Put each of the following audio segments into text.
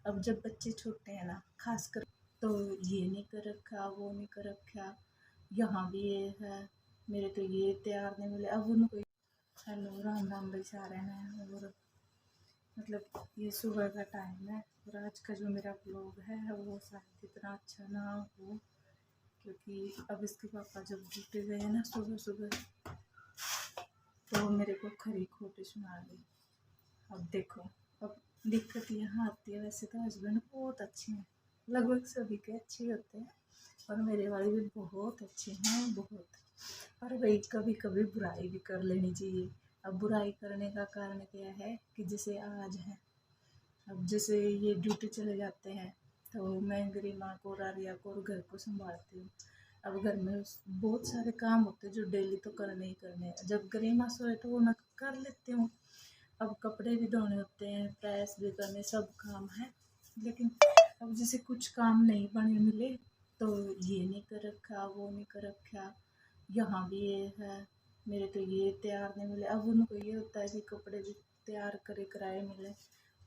अब जब बच्चे छोटे हैं ना खासकर, तो ये नहीं कर रखा, वो नहीं कर रखा, यहाँ भी ये है, मेरे तो ये तैयार नहीं मिले। अब उनको हेलो राम राम भाई सारे हैं। और मतलब ये सुबह का टाइम है और आज का जो मेरा ब्लॉग है वो शायद इतना अच्छा ना हो, क्योंकि अब इसके पापा जब ड्यूटी गए हैं ना सुबह सुबह, तो मेरे को खरी खोटी सुना दी। अब देखो, अब दिक्कत यहाँ आती है। वैसे तो हस्बैंड बहुत अच्छे हैं, लगभग सभी के अच्छे होते हैं, और मेरे वाले भी बहुत अच्छे हैं बहुत। पर भाई कभी कभी बुराई भी कर लेनी चाहिए। अब बुराई करने का कारण क्या है कि जैसे आज है, अब जैसे ये ड्यूटी चले जाते हैं तो मैं गरिमा को रारिया को और घर को संभालती हूँ। अब घर में बहुत सारे काम होते हैं जो डेली तो करने ही करने हैं। जब गरिमा सोए तो वो मैं कर लेती हूँ। अब कपड़े भी धोने होते हैं, प्रेस भी करने, सब काम है। लेकिन अब जैसे कुछ काम नहीं बने मिले, तो ये नहीं कर रखा, वो नहीं कर रखा, यहाँ भी ये है, मेरे तो ये तैयार नहीं मिले। अब उनको ये होता है कि कपड़े भी तैयार करे कराए मिले।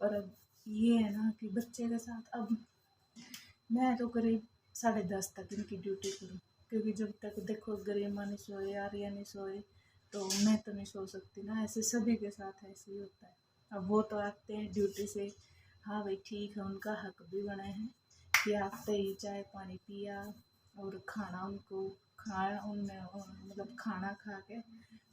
और अब ये है ना कि बच्चे के साथ अब मैं तो करीब 10:30 तक इनकी ड्यूटी करूँ, क्योंकि जब तक देखो गरिमा नहीं सोए, आर्या नहीं सोए, तो मैं तो नहीं सो सकती ना। ऐसे सभी के साथ ऐसे ही होता है। अब वो तो आते हैं ड्यूटी से, हाँ भाई ठीक है, उनका हक भी बना है कि आते ही चाय पानी पिया और खाना उनको खाया, उनने मतलब खाना खा के,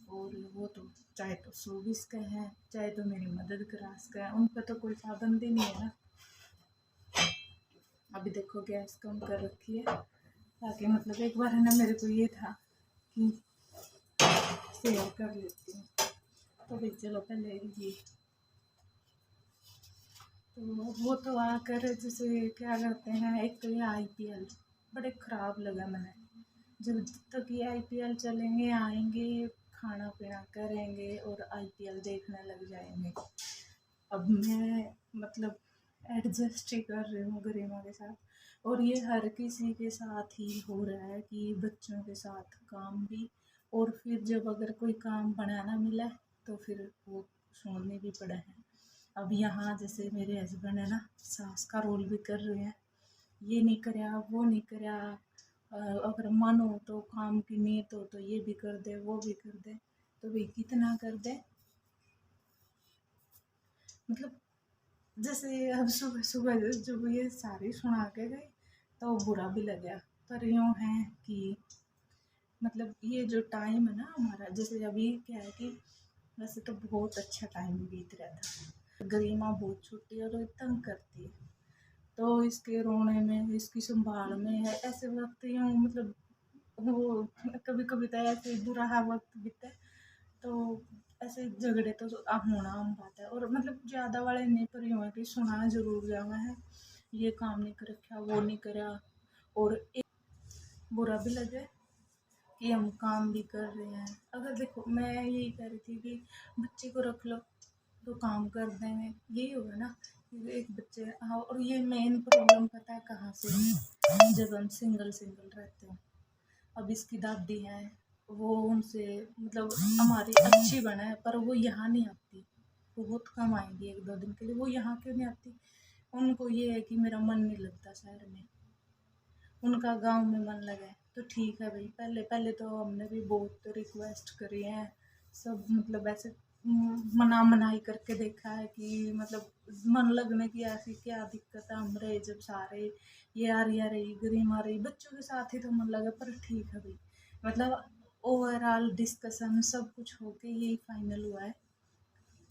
और वो तो चाहे तो 24 का है, चाहे तो मेरी मदद करा सके, उन पर तो कोई पाबंदी नहीं है ना। अभी देखो गैस कम कर रखी है, ताकि मतलब एक बार है ना मेरे को ये था कि शेयर कर लेती हूँ, तो भाई चलो पहले ये। तो वो तो आकर जैसे क्या करते हैं, एक तो ये IPL बड़े ख़राब लगा मैंने। जब तक ये IPL चलेंगे आएंगे, खाना पीना करेंगे और IPL देखने लग जाएंगे। अब मैं मतलब एडजस्ट ही कर रही हूँ गरिमा के साथ, और ये हर किसी के साथ ही हो रहा है कि बच्चों के साथ काम भी, और फिर जब अगर कोई काम बनाना मिला तो फिर वो छोड़ने भी पड़ा है। अब यहाँ जैसे मेरे हस्बैंड है ना, सास का रोल भी कर रहे हैं, ये नहीं कराया, वो नहीं कराया, अगर मन हो तो काम की नीयत हो तो ये भी कर दे, वो भी कर दे, तो भाई कितना कर दे। मतलब जैसे अब सुबह सुबह जब ये सारी सुना के गई तो बुरा भी लगा। पर यूँ है कि मतलब ये जो टाइम है ना हमारा, जैसे अभी क्या है कि वैसे तो बहुत अच्छा टाइम बीत रहा था। गरिमा बहुत छोटी है तो तंग करती है, तो इसके रोने में, इसकी संभाल में है, ऐसे वक्त यूँ मतलब वो कभी कभी तो ऐसे बुरा वक्त बीते, तो ऐसे झगड़े तो होना आम बात है। और मतलब ज़्यादा वाले नहीं, पर यूँ है कि सुना जरूर जावा है, ये काम नहीं कर रखा, वो नहीं करा, और एक बुरा भी लगे कि हम काम भी कर रहे हैं। अगर देखो मैं यही कह रही थी कि बच्चे को रख लो तो काम कर देंगे, यही होगा ना। एक बच्चे, हाँ, और ये मेन प्रॉब्लम पता है कहाँ से है? जब हम सिंगल सिंगल रहते हैं। अब इसकी दादी है, वो उनसे मतलब हमारी अच्छी बना है, पर वो यहाँ नहीं आती, वो बहुत कम आएंगी 1-2 दिन के लिए। वो यहाँ क्यों नहीं आती? उनको ये है कि मेरा मन नहीं लगता शहर में, उनका गांव में मन लगा है। तो ठीक है भाई, पहले पहले तो हमने भी बहुत रिक्वेस्ट करी है, सब मतलब ऐसे मना मनाई करके देखा है कि मतलब मन लगने की ऐसी क्या दिक्कत है, हम रहे जब सारे, ये आ रही गरिम आ रही, बच्चों के साथ ही तो मन लगा। पर ठीक है भाई, मतलब ओवरऑल डिस्कशन सब कुछ होके यही फाइनल हुआ है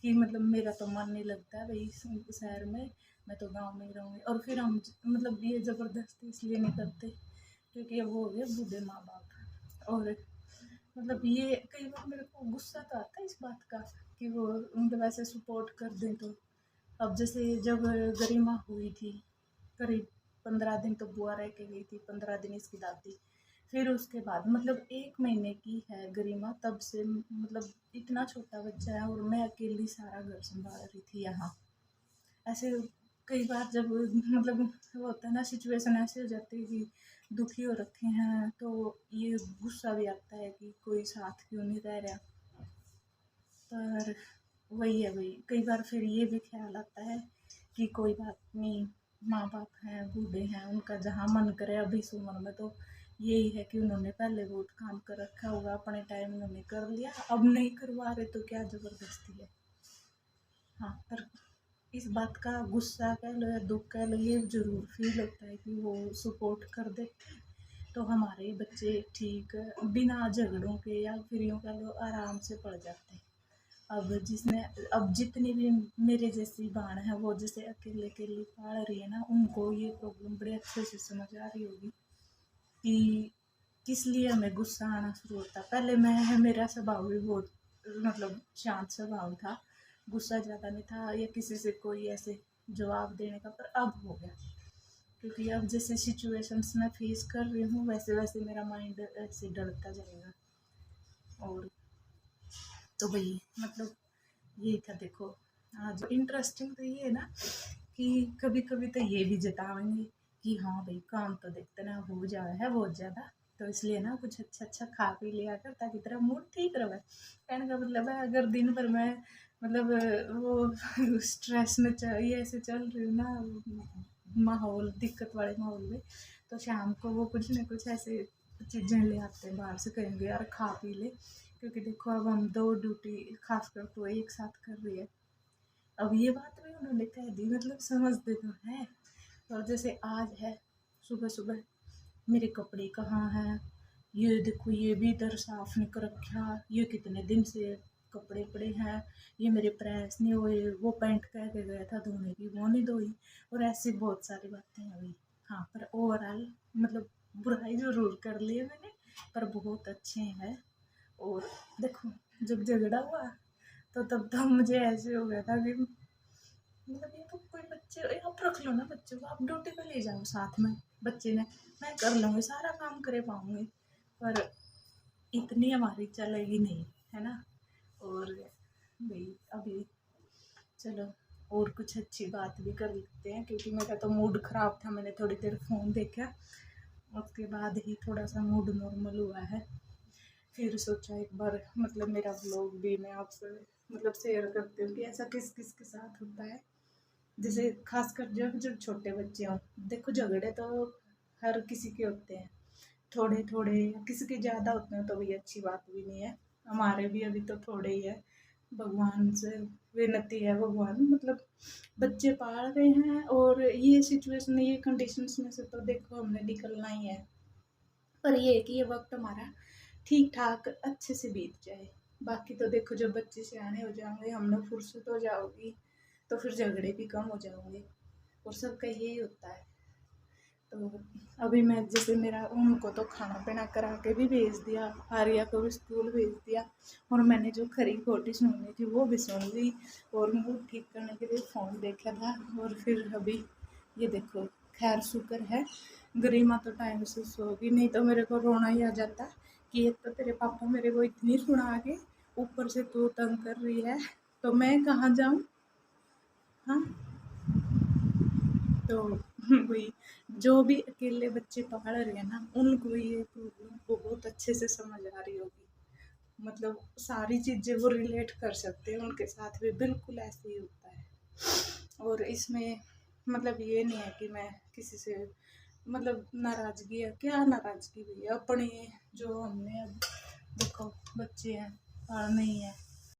कि मतलब मेरा तो मन नहीं लगता है भाई शहर में, मैं तो गांव में ही रहूँगी। और फिर हम मतलब ये ज़बरदस्ती इसलिए नहीं करते क्योंकि अब वो हो गए बूढ़े माँ बाप। और मतलब ये कई बार मेरे को गुस्सा तो आता है इस बात का कि वो मतलब ऐसे सपोर्ट कर दें तो। अब जैसे जब गरिमा हुई थी, करीब 15 दिन तो बुआ रह के गई थी, 15 दिन इसकी दादी, फिर उसके बाद मतलब 1 महीने की है गरिमा, तब से मतलब इतना छोटा बच्चा है और मैं अकेली सारा घर संभाल रही थी यहाँ। ऐसे कई बार जब मतलब वो होता है ना, सिचुएशन ऐसे हो जाती है कि दुखी हो रखे हैं, तो ये गुस्सा भी आता है कि कोई साथ क्यों नहीं रह रहा। पर वही है भाई, कई बार फिर ये भी ख्याल आता है कि कोई बात नहीं, माँ बाप हैं, बूढ़े हैं, उनका जहाँ मन करे अभी इस उम्र में तो यही है कि उन्होंने पहले बहुत काम कर रखा होगा, अपने टाइम उन्होंने कर लिया, अब नहीं करवा रहे तो क्या ज़बरदस्ती है। हाँ, पर इस बात का गुस्सा कह लो या दुख कह लो, ये ज़रूर फील होता है कि वो सपोर्ट कर देते हैं तो हमारे बच्चे ठीक बिना झगड़ों के या फिर यूँ कह लो आराम से पढ़ जाते हैं। अब जिसने अब जितनी भी मेरे जैसी बहन है वो जैसे अकेले अकेले पढ़ रही है ना, उनको ये प्रॉब्लम बड़े अच्छे से समझ आ रही होगी कि किस लिए हमें गुस्सा आना शुरू होता। पहले मेरा स्वभाव भी बहुत मतलब शांत स्वभाव था, गुस्सा ज़्यादा नहीं था या किसी से कोई ऐसे जवाब देने का, पर अब हो गया क्योंकि अब जैसे सिचुएशंस मैं फेस कर रही हूँ वैसे वैसे मेरा माइंड ऐसे डरता जाएगा। और तो भाई मतलब ये था देखो। आज इंटरेस्टिंग तो ये है ना कि कभी कभी तो ये भी जताएंगे कि हाँ भाई काम तो देखते ना हो जा रहा है बहुत ज़्यादा, तो इसलिए ना कुछ अच्छा अच्छा खा पी लिया कर ताकि तेरा मूड ठीक रहे। कहने का मतलब है अगर दिन भर मैं मतलब वो स्ट्रेस में ये ऐसे चल रही हूँ ना माहौल दिक्कत वाले माहौल में, तो शाम को वो कुछ ना कुछ ऐसे चीज़ें ले आते हैं बाहर से, कहेंगे यार खा पी ले, क्योंकि देखो अब हम दो ड्यूटी खासकर तो एक साथ कर रही है। अब ये बात भी उन्होंने कह दी मतलब समझते तो है। और जैसे आज है सुबह सुबह मेरे कपड़े कहाँ हैं, ये देखो ये भी इधर साफ नहीं कर रखा, ये कितने दिन से कपड़े पड़े हैं, ये मेरे प्रेस नहीं हुए, वो पैंट कह के गया था धोने की वो नहीं धोई, और ऐसी बहुत सारी बातें हुई। हाँ पर ओवरऑल मतलब बुराई जरूर कर ली है मैंने, पर बहुत अच्छे हैं। और देखो जब झगड़ा हुआ तो तब तो मुझे ऐसे हो गया था कि मतलब ये तो कोई बच्चे आप रख लो ना, बच्चों को आप ड्यूटी पे ले जाओ साथ में, बच्चे ने मैं कर लूँगी सारा काम करे पाऊँगी, पर इतनी हमारी चलेगी नहीं, है ना। और भाई अभी चलो और कुछ अच्छी बात भी कर लेते हैं क्योंकि मेरा तो मूड ख़राब था, मैंने थोड़ी देर फ़ोन देखा, उसके बाद ही थोड़ा सा मूड नॉर्मल हुआ है। फिर सोचा एक बार मतलब मेरा ब्लॉग भी मैं आपसे मतलब शेयर करती हूँ कि ऐसा किस किस के साथ होता है। जैसे खासकर जब जब छोटे बच्चे हों, देखो झगड़े तो हर किसी के होते हैं, थोड़े थोड़े किसी के ज़्यादा होते हैं तो भी अच्छी बात भी नहीं है, हमारे भी अभी तो थोड़े ही है। भगवान से विनती है, भगवान मतलब बच्चे पाल रहे हैं और ये सिचुएशन ये कंडीशंस में से तो देखो हमने निकलना ही है, पर ये है कि ये वक्त हमारा ठीक ठाक अच्छे से बीत जाए। बाकी तो देखो जब बच्चे सियाने हो जाएंगे हम लोग फुर्सत हो जाओगी तो फिर झगड़े भी कम हो जाएंगे, और सबका यही होता है। तो अभी मैं जैसे मेरा उनको तो खाना पीना करा के भी भेज दिया, आर्या को भी स्कूल भेज दिया, और मैंने जो खरी खोटी सुननी थी वो भी सुन ली, और मूड ठीक करने के लिए फ़ोन देखा था। और फिर अभी ये देखो खैर शुक्र है गरिमा तो टाइम से सोगी, नहीं तो मेरे को रोना ही आ जाता कि एक तो तेरे पापा मेरे को इतनी सुना के ऊपर से तू तंग कर रही है तो मैं कहाँ जाऊँ। हाँ तो वही जो भी अकेले बच्चे पढ़ रहे हैं ना उनको ये प्रॉब्लम बहुत अच्छे से समझ आ रही होगी, मतलब सारी चीज़ें वो रिलेट कर सकते हैं, उनके साथ भी बिल्कुल ऐसे ही होता है। और इसमें मतलब ये नहीं है कि मैं किसी से मतलब नाराज़गी है, क्या नाराज़गी हुई है अपने जो हमने अब देखो बच्चे हैं पढ़ना ही है,